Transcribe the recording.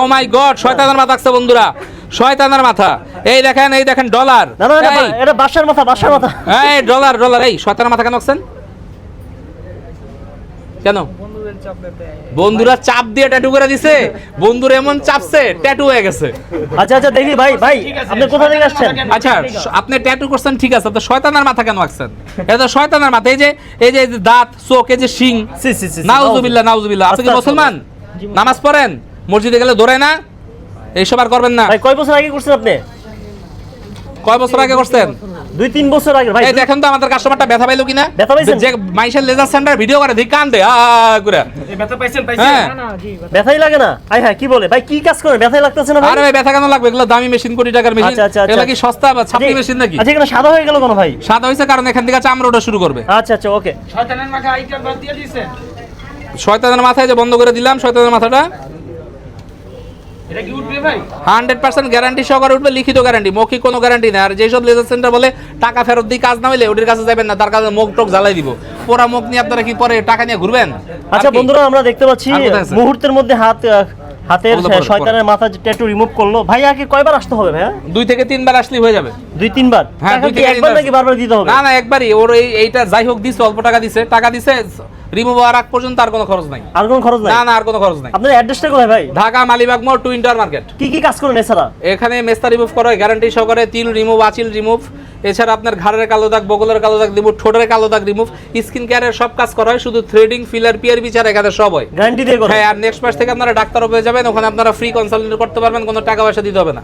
ও মাই god, শয়তানের মাথা আছে বন্ধুরা, শয়তানের মাথা। এই দেখেন ডলার। না না এটা বাসার মাথা, বাসার মাথা। এই ডলার, এই শয়তানের মাথা কেন আছেন? কেন? বন্ধুরা চাপ দিয়ে ট্যাটু করে দিছে। বন্ধুরা এমন চাপছে ট্যাটু হয়ে গেছে। আচ্ছা আচ্ছা দেখি ভাই আপনি কোথা থেকে আসছেন? আচ্ছা আপনি ট্যাটু করছেন ঠিক আছে, তো শয়তানের মাথা কেন আঁকছেন? এটা তো শয়তানের মাথা। এই যে দাঁত, চোখ, এই যে শিং। নাউজুবিল্লাহ নাউজুবিল্লাহ। আপনি কি মুসলমান? নামাজ পড়েন? মসজিদে গেলে ধরে না? এইসব আর করবেন না। ভাই কয় বছর আগে করছেন আপনি? কয় বছর আগে করছেন? 2-3 বছর আগে ভাই। এই দেখেন তো আমাদের কাস্টমারটা ব্যথা পাইলো কিনা। ব্যথা পাইছেন? যে মাইশেল লেজার সেন্টার ভিডিও করে দি কান্দে করে। এই ব্যথা পাইছেন? হ্যাঁ। না জি ব্যথাই লাগে না? হ্যাঁ কি বলে ভাই, কি কাজ করে ব্যথাই লাগতেছে না ভাই? আরে ভাই ব্যথা কেন লাগবে? এগুলো দামি মেশিন, কোটি টাকার মেশিন। আচ্ছা, আচ্ছা, আচ্ছা। এগুলো কি সস্তা বা ছাপড়ি মেশিন নাকি? আচ্ছা এখানে সাদা হয়ে গেল কেন ভাই? সাদা হইছে কারণ এখান থেকে চামড়া ওঠা শুরু করবে। আচ্ছা আচ্ছা ওকে। শয়তানের মাথা আইটা বাদ দিয়ে দিয়েছেন। শয়তানের মাথায় যে বন্ধ করে দিলাম, শয়তানের মাথাটা এটা কি উঠবে ভাই? 100% গ্যারান্টি সহকারে উঠবে, লিখিত গ্যারান্টি, মৌখিক কোনো গ্যারান্টি নেই। আর যেসব লেজার সেন্টার বলে টাকা ফেরত দিয়ে কাজ না হইলে ওদের কাছে যাবেন না, তার কাছে মুখ টোক জ্বালাই দিব। পোড়া মুখ নিয়ে আপনারা কি পরে টাকা নিয়ে ঘুরবেন? আচ্ছা আর কি? বন্ধুরা আমরা দেখতে পাচ্ছি আর কোথায় আছে? মুহূর্তের মধ্যে হাতের ওগুলো পরে, শয়তানের মাথা ট্যাটু রিমুভ করলো। ভাই আগে কয়বার আসতে হবে ভাইয়া? 2 থেকে 3 বার আসলেই হয়ে যাবে। 2-3 বার? হ্যাঁ, টাকা 2 কি থেকে 3 একবার বার। নাকি বারবার দিতে হবে? না না একবারই। ওর এইটা যাই হোক দিছে, অল্প টাকা দিছে রিমুভ হওয়ার আগ পর্যন্ত আর কোনো খরচ নাই। আর কোনো খরচ নাই? না না আর কোনো খরচ নাই। আপনার অ্যাড্রেসটা কোথায় ভাই? ঢাকা মালিবাগ মোড়, টুইন টাওয়ার মার্কেট। কি কি কাজ করেন এছাড়া? এখানে মেস্তা রিমুভ করা হয় গ্যারান্টি সহকারে, তিল রিমুভ, আঁচিল রিমুভ, এছাড়া আপনার ঘাড়ের কালো দাগ, বগলের কালো দাগ রিমুভ, ঠোঁটের কালো দাগ রিমুভ, স্কিন কেয়ারের সব কাজ করা হয়। শুধু থ্রেডিং, ফিলার, পিআরবি ছাড়া এখানে সব হয়। গ্যারান্টি দিয়ে করেন? হ্যাঁ, আর নেক্সট মাস থেকে আপনারা ডাক্তারও পেয়ে যাবেন। ওখানে আপনারা ফ্রি কনসালটেন্ট করতে পারবেন, কোনো টাকা পয়সা দিতে হবে না।